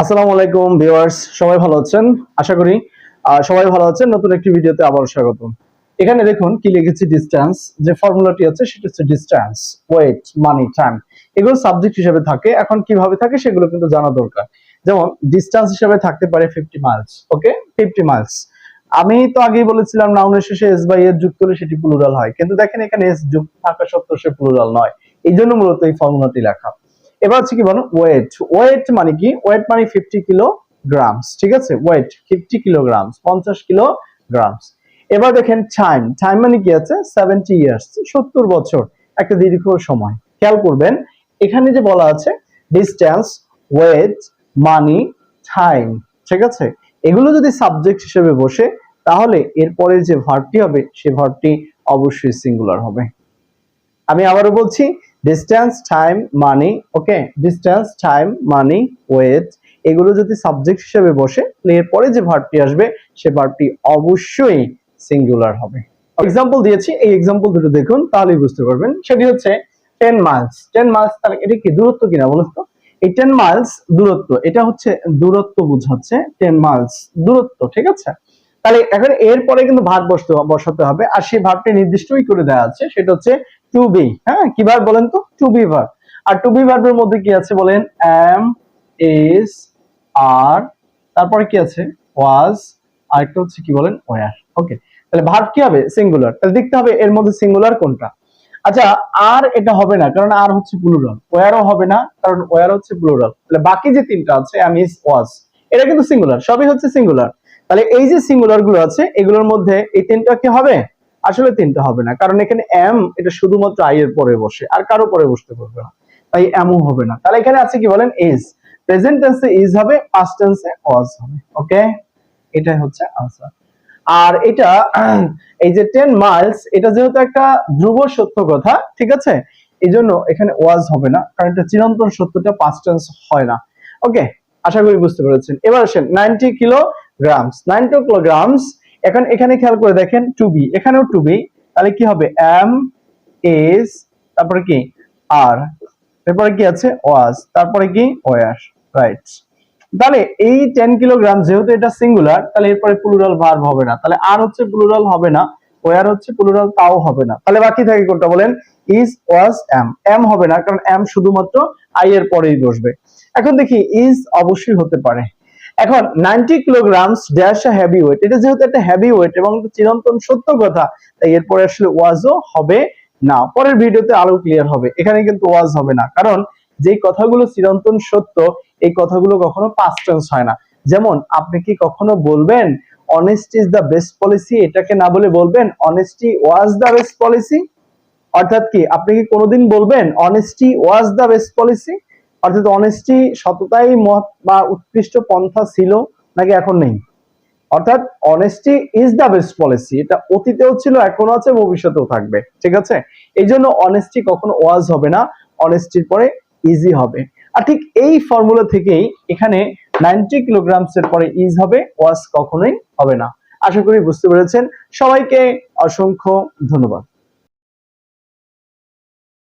আসসালামু আলাইকুম ভিউয়ার্স, সবাই ভালো আছেন? আশা করি সবাই ভালো আছেন। নতুন একটি ভিডিওতে আবার স্বাগতম। এখানে দেখুন কি লিখেছি, ডিসটেন্স। যে ফর্মুলাটি আছে সেটা হচ্ছে ডিসটেন্স, ওয়েট, মানি, টাইম। এগুলো সাবজেক্ট হিসেবে থাকে। এখন কিভাবে থাকে সেগুলো কিন্তু জানা দরকার। যেমন ডিসটেন্স হিসেবে থাকতে পারে 50 মাইলস। ওকে, 50 মাইলস। আমি তো আগেই বলেছিলাম নাউনের শেষে এস বাই এর যুক্ত হলে সেটি প্লুরাল হয়, কিন্তু দেখেন এখানে এস যুক্ত থাকা সত্ত্বেও সে প্লুরাল নয়। এই জন্য মূলত এই ফর্মুলাটি লেখা। এবার হচ্ছে কি বলুন, ওয়েট। ওয়েট মানে কি? ওয়েট মানে 50 কিলোগ্রামস। ঠিক আছে, ওয়েট 50 কিলোগ্রামস, 50 কিলোগ্রামস। এবার দেখেন টাইম। টাইম মানে কি আছে? 70 ইয়ার্স, 70 বছর, একটা দীর্ঘ সময়। খেয়াল করবেন এখানে যে বলা আছে ডিসটেন্স, ওয়েট, মানি, টাইম। ঠিক আছে, এগুলো যদি সাবজেক্ট হিসেবে বসে তাহলে এরপরে যে ভার্বটি হবে সে ভার্বটি অবশ্যই সিঙ্গুলার হবে। আমি আবারও বলছি, ডিসটেন্স, টাইম, মানি। ওকে, ডিসটেন্স, টাইম, মানি, ওয়েট, এগুলো যদি সাবজেক্ট হিসেবে বসে এরপরে যে ভার্বটি আসবে সে ভার্বটি অবশ্যই সিঙ্গুলার হবে। এক্সাম্পল দিয়েছি, এই এক্সাম্পল দুটো দেখুন তাহলেই বুঝতে পারবেন। সেটি হচ্ছে 10 মাইলস। 10 মাইলস, তাহলে এটা কি দূরত্ব কিনা বলুন তো? এই 10 মাইলস দূরত্ব, এটা হচ্ছে দূরত্ব বোঝাচ্ছে। 10 মাইলস দূরত্ব, ঠিক আছে। তাহলে এখন এরপরে কিন্তু ভার্ব বসাতে হবে, আর সেই ভার্বটি নির্দিষ্টই করে দেওয়া আছে, সেটা হচ্ছে টু বি। হ্যাঁ, কি ভার্ব বলেন তো? To be verb. আর টু বি ভার্বের মধ্যে কি আছে বলেন? এম, ইজ, আর, তারপরে কি আছে? ওয়াজ, আর একটা হচ্ছে কি বলেন? ওয়্যার। ওকে, তাহলে ভার্ব কি হবে? সিঙ্গুলার। তাহলে দেখতে হবে এর মধ্যে সিঙ্গুলার কোনটা। আচ্ছা, আর এটা হবে না কারণ আর হচ্ছে প্লুরাল। ওয়্যারও হবে না কারণ ওয়্যার হচ্ছে প্লুরাল। তাহলে বাকি যে তিনটা আছে এম, ইজ, ওয়াজ, এটা কিন্তু সিঙ্গুলার, সবই হচ্ছে সিঙ্গুলার। তাহলে এই যে সিঙ্গুলার গুলো আছে এগুলোর মধ্যে এই তিনটা কি হবে? আসলে তিনটা হবে না, কারণ এখানে এম এটা শুধুমাত্র আই এর পরে বসে, আর কারো পরে বসতে পারবে না, তাই এমও হবে না। তাহলে এখানে আছে কি বলেন? ইজ। প্রেজেন্ট টেন্সে ইজ হবে, পাস্ট টেন্সে ওয়াজ হবে। ওকে, এটাই হচ্ছে আনসার। আর এটা এই যে 10 মাইলস, এটা যেহেতু একটা ধ্রুব সত্য কথা, ঠিক আছে, এই জন্য এখানে ওয়াজ হবে না, কারণ এটা চিরন্তন সত্যটা পাস্ট টেন্স হয় না। ওকে, আশা করি বুঝতে পেরেছেন। এবার আসেন 90 কিলোগ্রামস। 90 কিলোগ্রামস, এখন এখানে খেয়াল করে দেখেন টু বি, এখানেও টু বি। তাহলে কি হবে? এম, ইজ, তারপরে কি? আর, তারপরে কি আছে? ওয়াজ, তারপরে কি? ওয়্যার। রাইট। তাহলে এই 10 কিলোগ্রাম যেহেতু এটা সিঙ্গুলার, তাহলে এরপরে প্লুরাল ভার্ব হবে না। তাহলে আর হচ্ছে প্লুরাল হবে না, ওয়্যার হচ্ছে প্লুরাল, তাও হবে না। তাহলে বাকি থাকে কোনটা বলেন? Is, was, M. এম হবে না কারণ এম শুধুমাত্র আই এর পরেই বসবে। এখন দেখি ইজ অবশ্যই হতে পারে। এখন 90 kilograms dash a heavy weight, এটা যেহেতু একটা হেভি ওয়েট এবং চিরন্তন সত্য কথা, তাই এরপরে আসলে ওয়াজও হবে না। পরের ভিডিওতে আরো ক্লিয়ার হবে। এখানে কিন্তু ওয়াজ হবে না, কারণ যে কথাগুলো চিরন্তন সত্য এই কথাগুলো কখনো পাস্ট টেন্স হয় না। যেমন আপনি কি কখনো বলবেন honesty is the best policy? এটাকে না বলে বলবেন honesty was the best policy. অর্থাৎ কি আপনি কি কোনোদিন বলবেন honesty was the best policy? অর্থাৎ অনেস্টি, সততাই মত বা উৎকৃষ্ট পন্থা ছিল, নাকি এখন নেই? অর্থাৎ honesty is the best policy, এটা অতীতেও ছিল, এখনো আছে, ভবিষ্যতেও থাকবে। ঠিক আছে, এই জন্য অনেস্টি কখনো ওয়াজ হবে না, অনেস্টির পরে ইজি হবে। আর ঠিক এই ফর্মুলা থেকেই এখানে 90 কিলোগ্রামস এর পরে ইজ হবে, ওয়াজ কখনোই হবে না। আশা করি বুঝতে পেরেছেন। সবাইকে অসংখ্য ধন্যবাদ।